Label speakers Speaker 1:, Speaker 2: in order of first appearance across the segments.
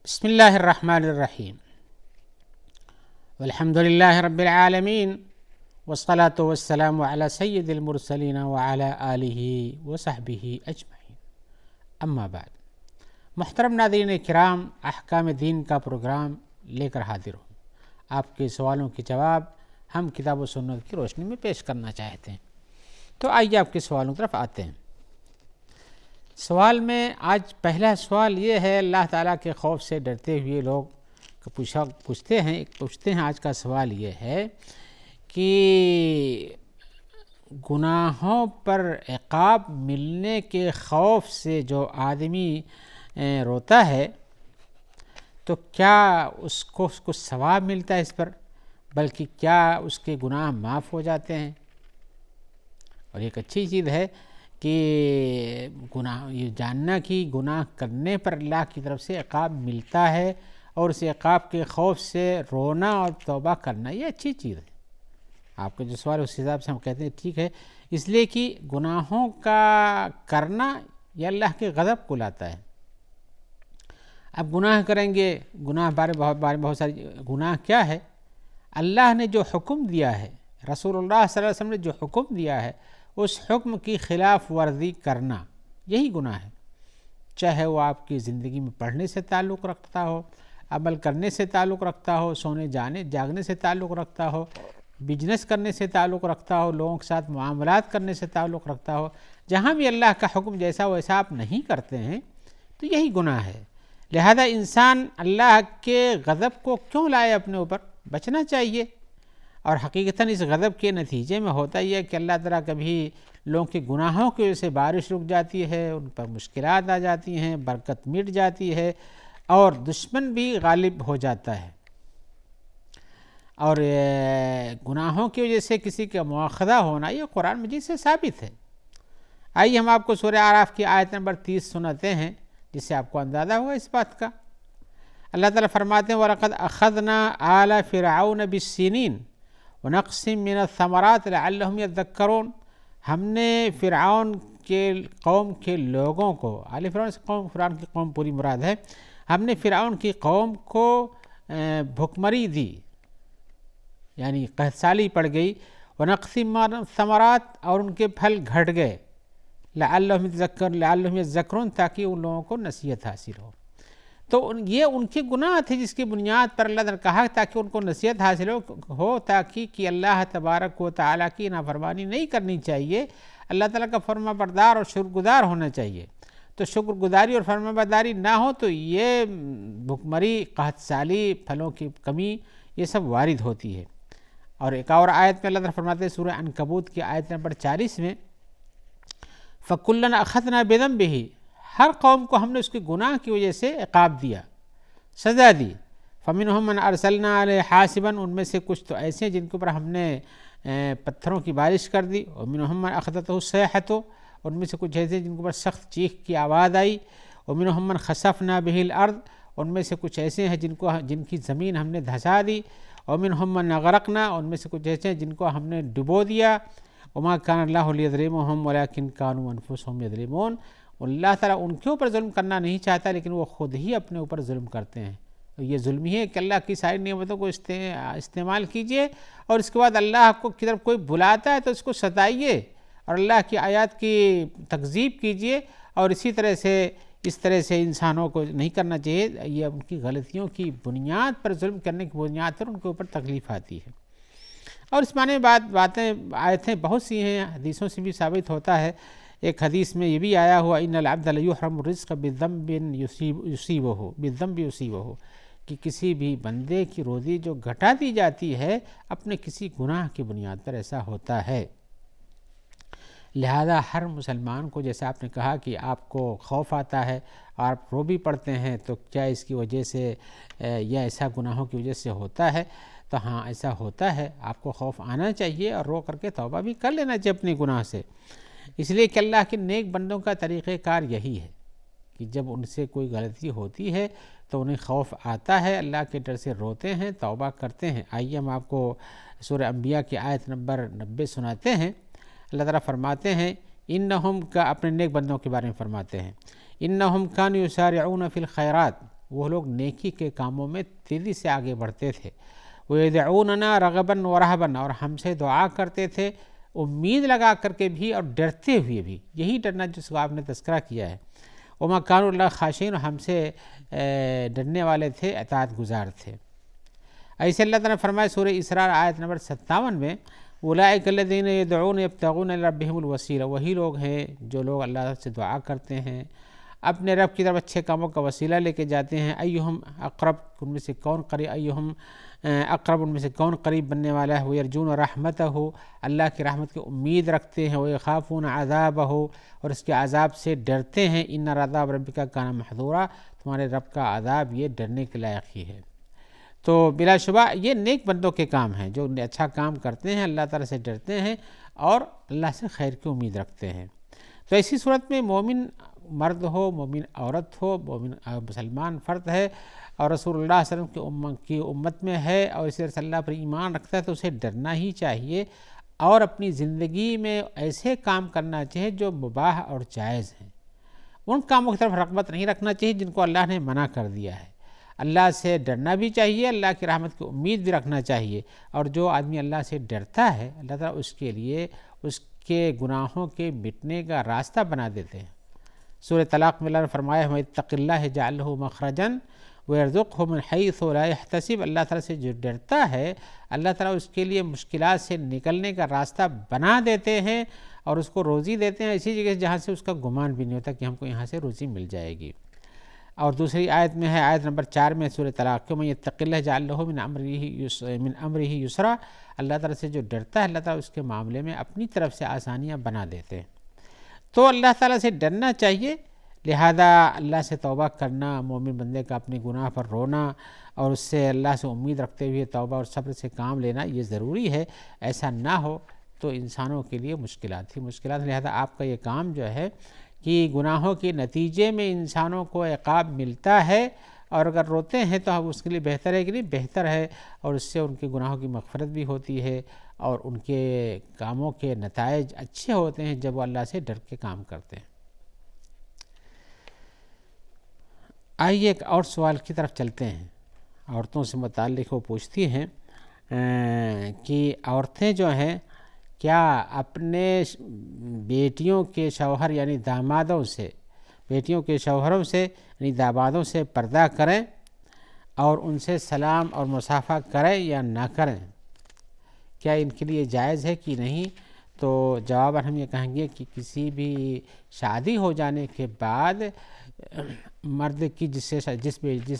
Speaker 1: بسم اللہ الرحمن الرحیم والحمد للہ رب العالمین والصلاة والسلام علی سید المرسلین وعلی آلہ وصحبہ اجمعین، اما بعد۔ محترم ناظرین کرام، احکام دین کا پروگرام لے کر حاضر ہوں۔ آپ کے سوالوں کے جواب ہم کتاب و سنت کی روشنی میں پیش کرنا چاہتے ہیں، تو آئیے آپ کے سوالوں کی طرف آتے ہیں۔ سوال میں آج پہلا سوال یہ ہے، اللہ تعالیٰ کے خوف سے ڈرتے ہوئے لوگ پوچھتے ہیں آج کا سوال یہ ہے کہ گناہوں پر عقاب ملنے کے خوف سے جو آدمی روتا ہے تو کیا اس کو کچھ ثواب ملتا ہے اس پر، بلکہ کیا اس کے گناہ معاف ہو جاتے ہیں؟ اور ایک اچھی چیز ہے کہ گناہ یہ جاننا کہ گناہ کرنے پر اللہ کی طرف سے عقاب ملتا ہے، اور اس عقاب کے خوف سے رونا اور توبہ کرنا یہ اچھی چیز ہے۔ آپ کا جو سوال ہے اس حساب سے ہم کہتے ہیں ٹھیک ہے، اس لیے کہ گناہوں کا کرنا یہ اللہ کے غضب کو لاتا ہے۔ اب گناہ کریں گے، گناہ بہت ساری گناہ کیا ہے؟ اللہ نے جو حکم دیا ہے، رسول اللہ صلی اللہ علیہ وسلم نے جو حکم دیا ہے، اس حکم کی خلاف ورزی کرنا یہی گناہ ہے، چاہے وہ آپ کی زندگی میں پڑھنے سے تعلق رکھتا ہو، عمل کرنے سے تعلق رکھتا ہو، سونے جاگنے سے تعلق رکھتا ہو، بزنس کرنے سے تعلق رکھتا ہو، لوگوں کے ساتھ معاملات کرنے سے تعلق رکھتا ہو۔ جہاں بھی اللہ کا حکم جیسا ویسا آپ نہیں کرتے ہیں تو یہی گناہ ہے۔ لہذا انسان اللہ کے غضب کو کیوں لائے اپنے اوپر؟ بچنا چاہیے۔ اور حقیقتاً اس غضب کے نتیجے میں ہوتا یہ ہے کہ اللہ تعالیٰ کبھی لوگوں کے گناہوں کی وجہ سے بارش رک جاتی ہے، ان پر مشکلات آ جاتی ہیں، برکت مٹ جاتی ہے، اور دشمن بھی غالب ہو جاتا ہے، اور گناہوں کی وجہ سے کسی کا مواخذہ ہونا یہ قرآن مجید سے ثابت ہے۔ آئیے ہم آپ کو سورہ اعراف کی آیت نمبر 30 سناتے ہیں، جس سے آپ کو اندازہ ہوا اس بات کا۔ اللہ تعالیٰ فرماتے ہیں وَلَقَدْ أَخَذْنَا آلَ فِرْعَوْنَ بِالسِّنِينَ وَنَقْصٍ مِّنَ الثَّمَرَاتِ لَعَلَّهُمْ يَذَّكَّرُونَ۔ ہم نے فرعون کے قوم کے لوگوں کو، آل فرعون سے فرعون کی قوم پوری مراد ہے، ہم نے فرعون کی قوم کو بھکمری دی، یعنی قحط سالی پڑ گئی، وَنَقْصٍ مِّنَ الثَّمَرَاتِ اور ان کے پھل گھٹ گئے، لَعَلَّهُمْ يَذَّكَّرُونَ تاکہ ان لوگوں کو نصیحت حاصل ہو۔ تو یہ ان کے گناہ تھے جس کی بنیاد پر اللہ نے کہا تاکہ ان کو نصیحت حاصل ہو، تاکہ کہ اللہ تبارک و تعالیٰ کی نافرمانی نہیں کرنی چاہیے، اللہ تعالیٰ کا فرما بردار اور شکر گزار ہونا چاہیے۔ تو شکر گزاری اور فرما برداری نہ ہو تو یہ بھکمری، قحط سالی، پھلوں کی کمی یہ سب وارد ہوتی ہے۔ اور ایک اور آیت میں اللہ تعالیٰ فرماتے ہیں سورہ عنکبوت کی آیت نمبر 40 میں فَكُلًّا أَخَذْنَا بِذَنبِهِ، ہر قوم کو ہم نے اس کے گناہ کی وجہ سے عقاب دیا، سزا دی۔ فَمِنْهُمْ مَنْ أَرْسَلْنَا عَلَيْهِ حَاصِبًا، ان میں سے کچھ تو ایسے ہیں جن کے اوپر ہم نے پتھروں کی بارش کر دی، وَمِنْهُمْ مَنْ أَخَذَتْهُ الصَّيْحَةُ، ان میں سے کچھ ایسے جن کے اوپر سخت چیخ کی آواز آئی، وَمِنْهُمْ مَنْ خَسَفْنَا بِهِ الْأَرْضَ، ان میں سے کچھ ایسے ہیں جن کی زمین ہم نے دھسا دی، وَمِنْهُمْ مَنْ أَغْرَقْنَا، ان میں سے کچھ ایسے ہیں جن کو ہم نے ڈبو دیا، وَمَا كَانَ اللَّهُ لِيَظْلِمَهُمْ وَلَكِنْ كَانُوا أَنفُسَهُمْ يَظْلِمُونَ۔ اللہ تعالیٰ ان کے اوپر ظلم کرنا نہیں چاہتا، لیکن وہ خود ہی اپنے اوپر ظلم کرتے ہیں۔ یہ ظلم ہی ہے کہ اللہ کی ساری نعمتوں کو استعمال کیجئے، اور اس کے بعد اللہ کو کی طرف کوئی بلاتا ہے تو اس کو ستائیے اور اللہ کی آیات کی تکذیب کیجئے، اور اس طرح سے انسانوں کو نہیں کرنا چاہیے۔ یہ ان کی غلطیوں کی بنیاد پر، ظلم کرنے کی بنیاد پر ان کے اوپر تکلیف آتی ہے۔ اور اس معنی آیتیں بہت سی ہیں، حدیثوں سے بھی ثابت ہوتا ہے۔ ایک حدیث میں یہ بھی آیا ہوا ان العبد لیحرم الرزق بذنب یصیبہ، کہ کسی بھی بندے کی روزی جو گھٹا دی جاتی ہے اپنے کسی گناہ کی بنیاد پر، ایسا ہوتا ہے۔ لہذا ہر مسلمان کو، جیسا آپ نے کہا کہ آپ کو خوف آتا ہے اور آپ رو بھی پڑتے ہیں، تو کیا اس کی وجہ سے یا ایسا گناہوں کی وجہ سے ہوتا ہے؟ تو ہاں ایسا ہوتا ہے، آپ کو خوف آنا چاہیے اور رو کر کے توبہ بھی کر لینا چاہیے اپنے گناہ سے۔ اس لیے کہ اللہ کے نیک بندوں کا طریقہ کار یہی ہے کہ جب ان سے کوئی غلطی ہوتی ہے تو انہیں خوف آتا ہے، اللہ کے ڈر سے روتے ہیں، توبہ کرتے ہیں۔ آئیے ہم آپ کو سورہ انبیاء کی آیت نمبر 90 سناتے ہیں۔ اللہ تعالیٰ فرماتے ہیں انہم کا، اپنے نیک بندوں کے بارے میں فرماتے ہیں انہم کانوا یسارعون فی الخیرات، وہ لوگ نیکی کے کاموں میں تیزی سے آگے بڑھتے تھے. وَيَدْعُونَنَا رَغَبًا وَرَهْبًا، اور ہم سے دعا کرتے تھے امید لگا کر کے بھی اور ڈرتے ہوئے بھی. یہی ڈرنا جس کو آپ نے تذکرہ کیا ہے. وَمَا كَانُوا اللَّهَ خَاشِعِينَ، ہم سے ڈرنے والے تھے، اطاعت گزار تھے. ایسے اللہ تعالیٰ نے فرمایا سورہ اسراء آیت نمبر 57 میں، اولئک الذین یدعون یبتغون الی ربہم الوسیلہ، وہی لوگ ہیں جو لوگ اللہ سے دعا کرتے ہیں، اپنے رب کی طرف اچھے کاموں کا وسیلہ لے کے جاتے ہیں. ایہم اقرب، ان میں سے کون قریب، ایہم اقرب، ان میں سے کون قریب بننے والا ہے. ویرجون رحمتہ، اللہ کی رحمت کی امید رکھتے ہیں. ویخافون عذابہ، اور اس کے عذاب سے ڈرتے ہیں. ان عذاب ربک کان محذورا، تمہارے رب کا عذاب یہ ڈرنے کے لائق ہی ہے. تو بلا شبہ یہ نیک بندوں کے کام ہیں جو اچھا کام کرتے ہیں، اللہ تعالیٰ سے ڈرتے ہیں اور اللہ سے خیر کی امید رکھتے ہیں. تو ایسی صورت میں مومن مرد ہو، مومن عورت ہو، مومن مسلمان فرد ہے اور رسول اللہ صلی اللہ علیہ وسلم کی امت میں ہے اور اسی طرح سے اللہ پر ایمان رکھتا ہے، تو اسے ڈرنا ہی چاہیے اور اپنی زندگی میں ایسے کام کرنا چاہیے جو مباح اور جائز ہیں. ان کاموں کی طرف رغبت نہیں رکھنا چاہیے جن کو اللہ نے منع کر دیا ہے. اللہ سے ڈرنا بھی چاہیے، اللہ کی رحمت کی امید بھی رکھنا چاہیے. اور جو آدمی اللہ سے ڈرتا ہے، اللہ تعالیٰ اس کے لیے اس کے گناہوں کے مٹنے کا راستہ بنا دیتے ہیں. سورہ طلاق میں اللہ نے فرمایا وَاتَّقِ اللَّهَ يَجْعَلْ لَهُ مَخْرَجًا وَيَرْزُقْهُ مِنْ حَيْثُ لَا يَحْتَسِبُ. اللہ تعالیٰ سے جو ڈرتا ہے، اللہ تعالیٰ اس کے لیے مشکلات سے نکلنے کا راستہ بنا دیتے ہیں اور اس کو روزی دیتے ہیں ایسی جگہ جہاں سے اس کا گمان بھی نہیں ہوتا کہ ہم کو یہاں سے روزی مل جائے گی. اور دوسری آیت میں ہے، آیت نمبر 4 میں سورہ طلاق کہ مَن یتق اللہ یجعل لہ من امرہ یسرا، اللہ تعالیٰ سے جو ڈرتا ہے اللہ تعالیٰ اس کے معاملے میں اپنی طرف سے آسانیاں بنا دیتے ہیں. تو اللہ تعالیٰ سے ڈرنا چاہیے، لہذا اللہ سے توبہ کرنا، مومن بندے کا اپنے گناہ پر رونا اور اس سے اللہ سے امید رکھتے ہوئے توبہ اور صبر سے کام لینا یہ ضروری ہے. ایسا نہ ہو تو انسانوں کے لیے مشکلات. لہذا آپ کا یہ کام جو ہے کہ گناہوں کے نتیجے میں انسانوں کو عقاب ملتا ہے اور اگر روتے ہیں تو اس کے لیے بہتر ہے کہ نہیں بہتر ہے، اور اس سے ان کے گناہوں کی مغفرت بھی ہوتی ہے اور ان کے کاموں کے نتائج اچھے ہوتے ہیں جب وہ اللہ سے ڈر کے کام کرتے ہیں. آئیے ایک اور سوال کی طرف چلتے ہیں. عورتوں سے متعلق وہ پوچھتی ہیں کہ عورتیں جو ہیں کیا اپنے بیٹیوں کے شوہر یعنی دامادوں سے، بیٹیوں کے شوہروں سے یعنی دامادوں سے پردہ کریں اور ان سے سلام اور مصافحہ کریں یا نہ کریں؟ کیا ان کے لیے جائز ہے کہ نہیں؟ تو جواباً ہم یہ کہیں گے کہ کسی بھی شادی ہو جانے کے بعد مرد کی جس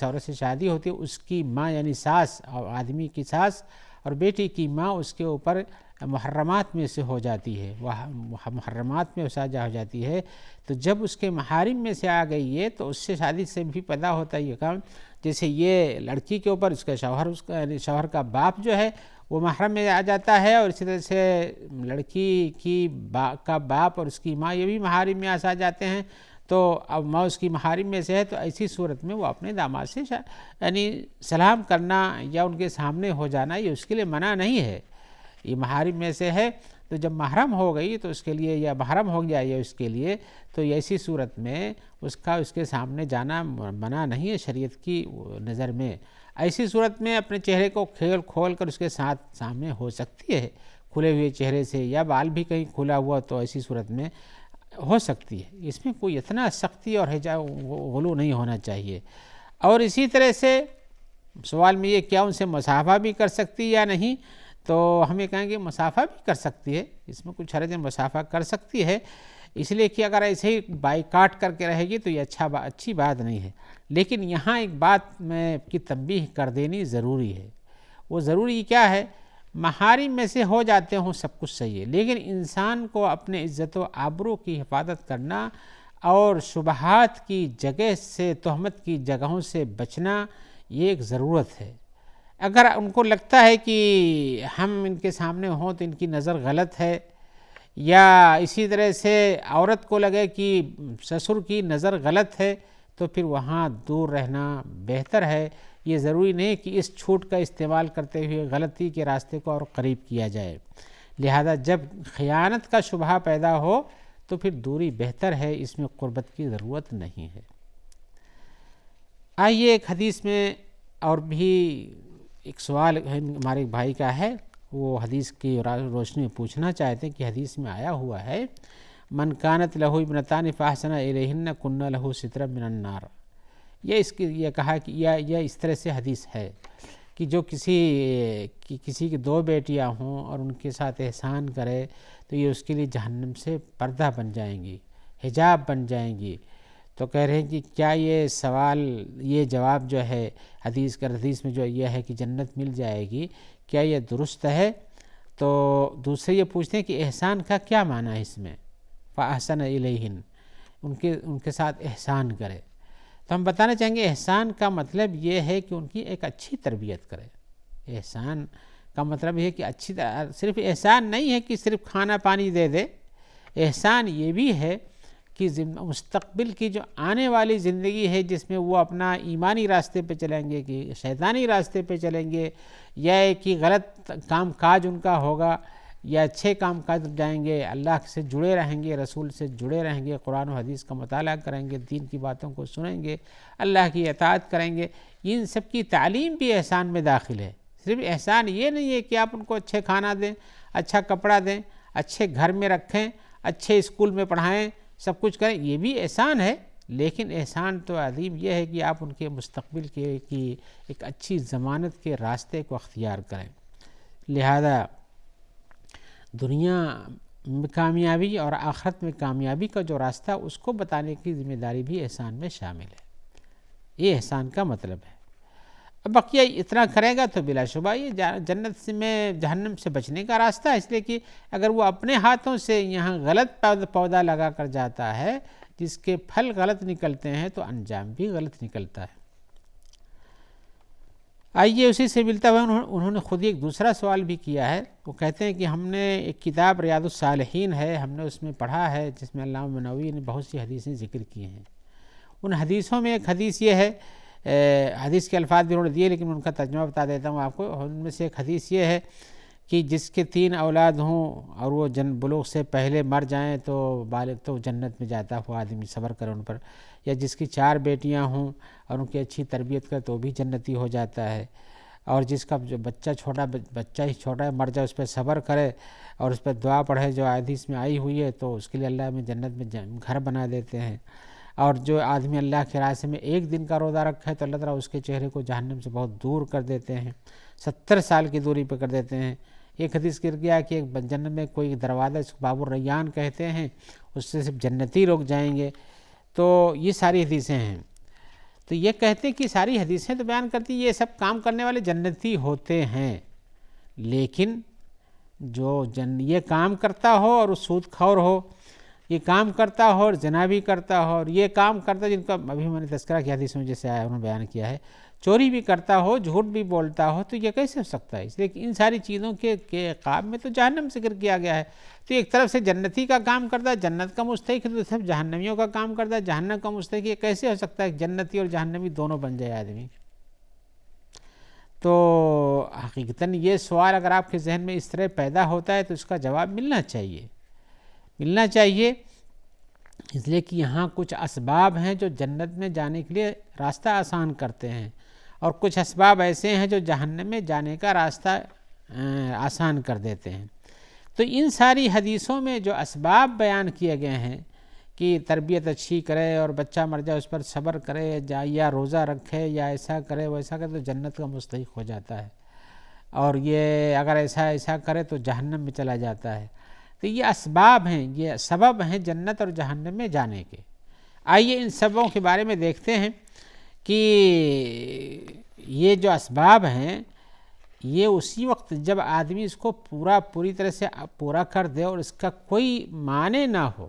Speaker 1: عورت سے شادی ہوتی ہے اس کی ماں یعنی ساس، اور آدمی کی ساس اور بیٹی کی ماں اس کے اوپر محرمات میں سے ہو جاتی ہے، وہ محرمات میں ساجہ ہو جاتی ہے. تو جب اس کے محارم میں سے آ گئی ہے تو اس سے شادی سے بھی پیدا ہوتا ہے یہ کام. جیسے یہ لڑکی کے اوپر اس کا شوہر، اس کا یعنی شوہر کا باپ جو ہے وہ محرم میں آ جاتا ہے، اور اسی طرح سے لڑکی کی کا باپ اور اس کی ماں یہ بھی محارم میں آ جاتے ہیں. تو اب ماں اس کی محارم میں سے ہے تو ایسی صورت میں وہ اپنے داماد سے یعنی سلام کرنا یا ان کے سامنے ہو جانا یہ اس کے لیے منع نہیں ہے. یہ محارم میں سے ہے تو جب محرم ہو گئی تو اس کے لیے، یا محرم ہو گیا یہ اس کے لیے، تو ایسی صورت میں اس کے سامنے جانا منع نہیں ہے شریعت کی نظر میں. ایسی صورت میں اپنے چہرے کو کھول کر اس کے ساتھ سامنے ہو سکتی ہے کھلے ہوئے چہرے سے، یا بال بھی کہیں کھلا ہوا تو ایسی صورت میں ہو سکتی ہے. اس میں کوئی اتنا سختی اور غلو نہیں ہونا چاہیے. اور اسی طرح سے سوال میں یہ کیا ان سے مصافحہ بھی کر سکتی یا نہیں؟ تو ہم یہ کہیں گے مصافحہ بھی کر سکتی ہے، اس میں کچھ حرج ہے، مصافحہ کر سکتی ہے. اس لیے کہ اگر ایسے ہی بائیکاٹ کر کے رہے گی تو یہ اچھی بات نہیں ہے. لیکن یہاں ایک بات میں کی تنبیہ کر دینی ضروری ہے. وہ ضروری کیا ہے؟ محارم میں سے ہو جاتے ہوں سب کچھ صحیح ہے، لیکن انسان کو اپنے عزت و آبرو کی حفاظت کرنا اور شبہات کی جگہ سے، تہمت کی جگہوں سے بچنا یہ ایک ضرورت ہے. اگر ان کو لگتا ہے کہ ہم ان کے سامنے ہوں تو ان کی نظر غلط ہے، یا اسی طرح سے عورت کو لگے کہ سسر کی نظر غلط ہے، تو پھر وہاں دور رہنا بہتر ہے. یہ ضروری نہیں کہ اس چھوٹ کا استعمال کرتے ہوئے غلطی کے راستے کو اور قریب کیا جائے. لہذا جب خیانت کا شبہ پیدا ہو تو پھر دوری بہتر ہے، اس میں قربت کی ضرورت نہیں ہے. آئیے ایک حدیث میں اور بھی ایک سوال ہمارے بھائی کا ہے، وہ حدیث کی روشنی میں پوچھنا چاہتے ہیں کہ حدیث میں آیا ہوا ہے من کانت لہو ابنتان فاحسن الیہن کن لہو سترا من النار، یہ کہا کہ یہ اس طرح سے حدیث ہے کہ جو کسی کی 2 بیٹیاں ہوں اور ان کے ساتھ احسان کرے تو یہ اس کے لیے جہنم سے پردہ بن جائیں گی، حجاب بن جائیں گی۔ تو کہہ رہے ہیں کہ کیا یہ جواب جو ہے حدیث میں جو یہ ہے کہ جنت مل جائے گی، کیا یہ درست ہے؟ تو دوسرے یہ پوچھتے ہیں کہ احسان کا کیا معنی ہے اس میں؟ فاحسن الیہن، ان کے ساتھ احسان کرے۔ تو ہم بتانا چاہیں گے احسان کا مطلب یہ ہے کہ ان کی ایک اچھی تربیت کرے۔ احسان کا مطلب یہ ہے کہ صرف احسان نہیں ہے کہ صرف کھانا پانی دے دے، احسان یہ بھی ہے کہ مستقبل کی جو آنے والی زندگی ہے جس میں وہ اپنا ایمانی راستے پہ چلیں گے کہ شیطانی راستے پہ چلیں گے، یا کہ غلط کام کاج ان کا ہوگا یا اچھے کام کاج جائیں گے، اللہ سے جڑے رہیں گے، رسول سے جڑے رہیں گے، قرآن و حدیث کا مطالعہ کریں گے، دین کی باتوں کو سنیں گے، اللہ کی اطاعت کریں گے، ان سب کی تعلیم بھی احسان میں داخل ہے۔ صرف احسان یہ نہیں ہے کہ آپ ان کو اچھے کھانا دیں، اچھا کپڑا دیں، اچھے گھر میں رکھیں، اچھے اسکول میں پڑھائیں، سب کچھ کریں، یہ بھی احسان ہے، لیکن احسان تو عظیم یہ ہے کہ آپ ان کے مستقبل کی ایک اچھی ضمانت کے راستے کو اختیار کریں۔ لہذا دنیا میں کامیابی اور آخرت میں کامیابی کا جو راستہ اس کو بتانے کی ذمہ داری بھی احسان میں شامل ہے۔ یہ احسان کا مطلب ہے۔ اب بقیہ اتنا کرے گا تو بلا شبہ یہ جنت میں جہنم سے بچنے کا راستہ ہے، اس لیے کہ اگر وہ اپنے ہاتھوں سے یہاں غلط پودا لگا کر جاتا ہے جس کے پھل غلط نکلتے ہیں تو انجام بھی غلط نکلتا ہے۔ آئیے اسی سے ملتا ہوا انہوں نے خود ایک دوسرا سوال بھی کیا ہے۔ وہ کہتے ہیں کہ ہم نے ایک کتاب ریاض الصالحین ہے، ہم نے اس میں پڑھا ہے جس میں علامہ نووی نے بہت سی حدیثیں ذکر کی ہیں۔ ان حدیثوں میں ایک حدیث یہ ہے، حدیث کے الفاظ بھی انہوں نے دیے لیکن ان کا ترجمہ بتا دیتا ہوں آپ کو۔ ان میں سے ایک حدیث یہ ہے کہ جس کے 3 اولاد ہوں اور وہ بلوغ سے پہلے مر جائیں تو بالغ تو جنت میں جاتا ہوا آدمی صبر کرے ان پر، یا جس کی 4 بیٹیاں ہوں اور ان کی اچھی تربیت کرے تو بھی جنتی ہو جاتا ہے، اور جس کا جو بچہ ہی چھوٹا ہے مر جائے اس پہ صبر کرے اور اس پہ دعا پڑھے جو حدیث میں آئی ہوئی ہے تو اس کے لیے اللہ میں جنت میں گھر بنا دیتے ہیں، اور جو آدمی اللہ کے راستے میں 1 دن کا روزہ رکھے تو اللہ تعالیٰ اس کے چہرے کو جہنم سے بہت دور کر دیتے ہیں، 70 سال کی دوری پہ کر دیتے ہیں۔ ایک حدیث گر گیا کہ ایک جنت میں کوئی دروازہ اس کو باب الریان کہتے ہیں، اس سے صرف جنتی لوگ جائیں گے۔ تو یہ ساری حدیثیں ہیں، تو یہ کہتے ہیں کہ ساری حدیثیں تو بیان کرتی یہ سب کام کرنے والے جنتی ہوتے ہیں، لیکن جو یہ کام کرتا ہو اور سود خور ہو، یہ کام کرتا ہو اور زنا بھی کرتا ہو، اور یہ کام کرتا جن کا ابھی میں نے تذکرہ کیا حدیث میں جیسے آیا انہوں نے بیان کیا ہے، چوری بھی کرتا ہو، جھوٹ بھی بولتا ہو، تو یہ کیسے ہو سکتا ہے؟ اس لیے کہ ان ساری چیزوں کے عقاب میں تو جہنم ذکر کیا گیا ہے۔ تو ایک طرف سے جنتی کا کام کرتا ہے، جنت کا مستحق ہے، تو سب جہنمیوں کا کام کرتا ہے، جہنم کا مستحق، یہ کیسے ہو سکتا ہے کہ جنتی اور جہنمی دونوں بن جائے آدمی؟ تو حقیقتاً یہ سوال اگر آپ کے ذہن میں اس طرح پیدا ہوتا ہے تو اس کا جواب ملنا چاہیے، اس لیے کہ یہاں کچھ اسباب ہیں جو جنت میں جانے کے لیے راستہ آسان کرتے ہیں، اور کچھ اسباب ایسے ہیں جو جہنم میں جانے کا راستہ آسان کر دیتے ہیں۔ تو ان ساری حدیثوں میں جو اسباب بیان کیے گئے ہیں کہ تربیت اچھی کرے اور بچہ مر جائے اس پر صبر کرے، یا روزہ رکھے، یا ایسا کرے ویسا کرے تو جنت کا مستحق ہو جاتا ہے، اور یہ اگر ایسا کرے تو جہنم میں چلا جاتا ہے۔ تو یہ اسباب ہیں، یہ سبب ہیں جنت اور جہنم میں جانے کے۔ آئیے ان سببوں کے بارے میں دیکھتے ہیں کہ یہ جو اسباب ہیں یہ اسی وقت جب آدمی اس کو پوری طرح سے پورا کر دے اور اس کا کوئی معنی نہ ہو،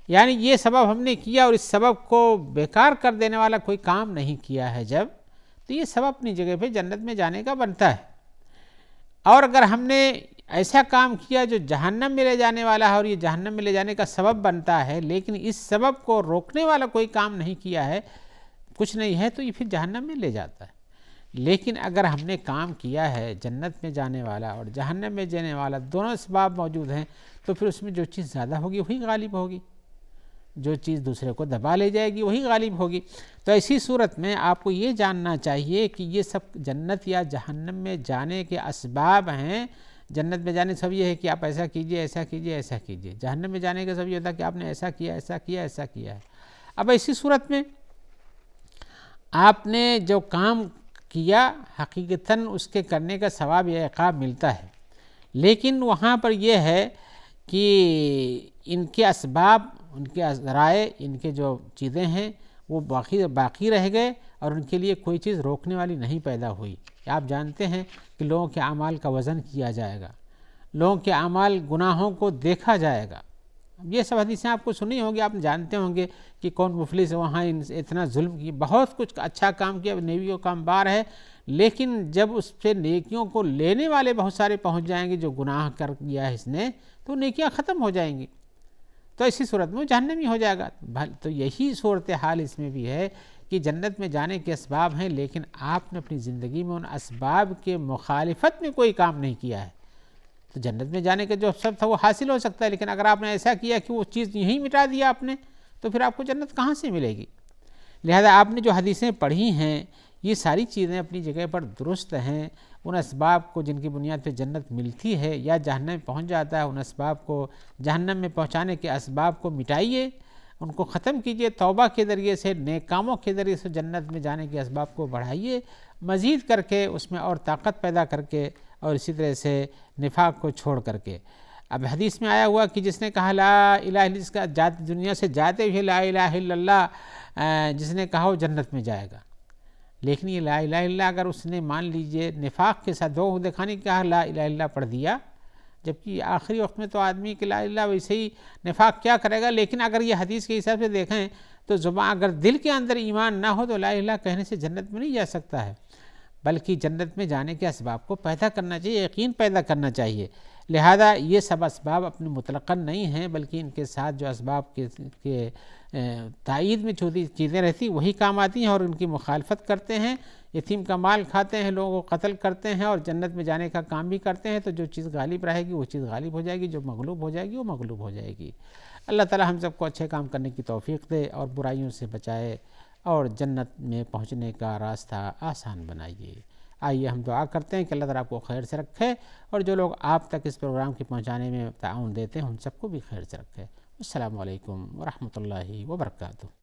Speaker 1: یعنی یہ سبب ہم نے کیا اور اس سبب کو بیکار کر دینے والا کوئی کام نہیں کیا ہے جب، تو یہ سبب اپنی جگہ پہ جنت میں جانے کا بنتا ہے۔ اور اگر ہم نے ایسا کام کیا جو جہنم میں لے جانے والا ہے اور یہ جہنم میں لے جانے کا سبب بنتا ہے، لیکن اس سبب کو روکنے والا کوئی کام نہیں کیا ہے، کچھ نہیں ہے، تو یہ پھر جہنم میں لے جاتا ہے۔ لیکن اگر ہم نے کام کیا ہے جنت میں جانے والا اور جہنم میں جانے والا، دونوں اسباب موجود ہیں، تو پھر اس میں جو چیز زیادہ ہوگی وہی غالب ہوگی۔ جو چیز دوسرے کو دبا لے جائے گی وہی غالب ہوگی۔ تو ایسی صورت میں آپ کو یہ جاننا چاہیے کہ یہ سب جنت یا جہنم میں جانے کے اسباب ہیں۔ جنت میں جانے سب یہ ہے کہ آپ ایسا کیجئے، ایسا کیجئے، ایسا کیجئے۔ جہنم میں جانے کا سب یہ ہوتا ہے کہ آپ نے ایسا کیا، ایسا کیا، ایسا کیا ہے۔ اب ایسی صورت میں آپ نے جو کام کیا حقیقتاً اس کے کرنے کا ثواب یا عقاب ملتا ہے، لیکن وہاں پر یہ ہے کہ ان کے اسباب، ان کے ذرائع، ان کے جو چیزیں ہیں وہ باقی رہ گئے اور ان کے لیے کوئی چیز روکنے والی نہیں پیدا ہوئی۔ آپ جانتے ہیں کہ لوگوں کے اعمال کا وزن کیا جائے گا، لوگوں کے اعمال گناہوں کو دیکھا جائے گا۔ یہ سب حدیثیں آپ کو سنی ہوں گی، آپ جانتے ہوں گے کہ کون مفلس وہاں اتنا ظلم کی، بہت کچھ اچھا کام کیا، نیکیوں کا انبار ہے، لیکن جب اس پہ نیکیوں کو لینے والے بہت سارے پہنچ جائیں گے جو گناہ کر دیا ہے اس نے، تو نیکیاں ختم ہو جائیں گی، تو ایسی صورت میں وہ جہنمی ہو جائے گا۔ تو یہی صورتحال اس میں بھی ہے کہ جنت میں جانے کے اسباب ہیں، لیکن آپ نے اپنی زندگی میں ان اسباب کے مخالفت میں کوئی کام نہیں کیا ہے، تو جنت میں جانے کا جو سب تھا وہ حاصل ہو سکتا ہے، لیکن اگر آپ نے ایسا کیا کہ وہ چیز یہیں مٹا دیا آپ نے، تو پھر آپ کو جنت کہاں سے ملے گی؟ لہذا آپ نے جو حدیثیں پڑھی ہیں یہ ساری چیزیں اپنی جگہ پر درست ہیں۔ ان اسباب کو جن کی بنیاد پہ جنت ملتی ہے یا جہنم میں پہنچ جاتا ہے، ان اسباب کو، جہنم میں پہنچانے کے اسباب کو مٹائیے، ان کو ختم کیجئے، توبہ کے ذریعے سے، نیک کاموں کے ذریعے سے جنت میں جانے کے اسباب کو بڑھائیے، مزید کر کے اس میں اور طاقت پیدا کر کے، اور اسی طرح سے نفاق کو چھوڑ کر کے۔ اب حدیث میں آیا ہوا کہ جس نے کہا لا الہ الا اللہ، دنیا سے جاتے ہوئے لا الہ الا اللہ جس نے کہا وہ جنت میں جائے گا، لیکن یہ لا الہ الا اللہ اگر اس نے مان لیجئے نفاق کے ساتھ دو دکھانے کی کہا لا الہ الا اللہ پڑھ دیا، جبکہ آخری وقت میں تو آدمی کہ لا الہ الا اللہ ویسے ہی نفاق کیا کرے گا، لیکن اگر یہ حدیث کے حساب سے دیکھیں تو زبان، اگر دل کے اندر ایمان نہ ہو تو لا الہ الا اللہ کہنے سے جنت میں نہیں جا سکتا ہے، بلکہ جنت میں جانے کے اسباب کو پیدا کرنا چاہیے، یقین پیدا کرنا چاہیے۔ لہذا یہ سب اسباب اپنے مطلقاً نہیں ہیں، بلکہ ان کے ساتھ جو اسباب کے تائید میں چھوٹی چیزیں رہتی وہی کام آتی ہیں، اور ان کی مخالفت کرتے ہیں، یتیم کا مال کھاتے ہیں، لوگوں کو قتل کرتے ہیں اور جنت میں جانے کا کام بھی کرتے ہیں، تو جو چیز غالب رہے گی وہ چیز غالب ہو جائے گی، جو مغلوب ہو جائے گی وہ مغلوب ہو جائے گی۔ اللہ تعالی ہم سب کو اچھے کام کرنے کی توفیق دے اور برائیوں سے بچائے اور جنت میں پہنچنے کا راستہ آسان بنائیے۔ آئیے ہم دعا کرتے ہیں کہ اللہ تعالیٰ آپ کو خیر سے رکھے، اور جو لوگ آپ تک اس پروگرام کے پہنچانے میں تعاون دیتے ہیں ان سب کو بھی خیر سے رکھے۔ السلام علیکم ورحمۃ اللہ وبرکاتہ۔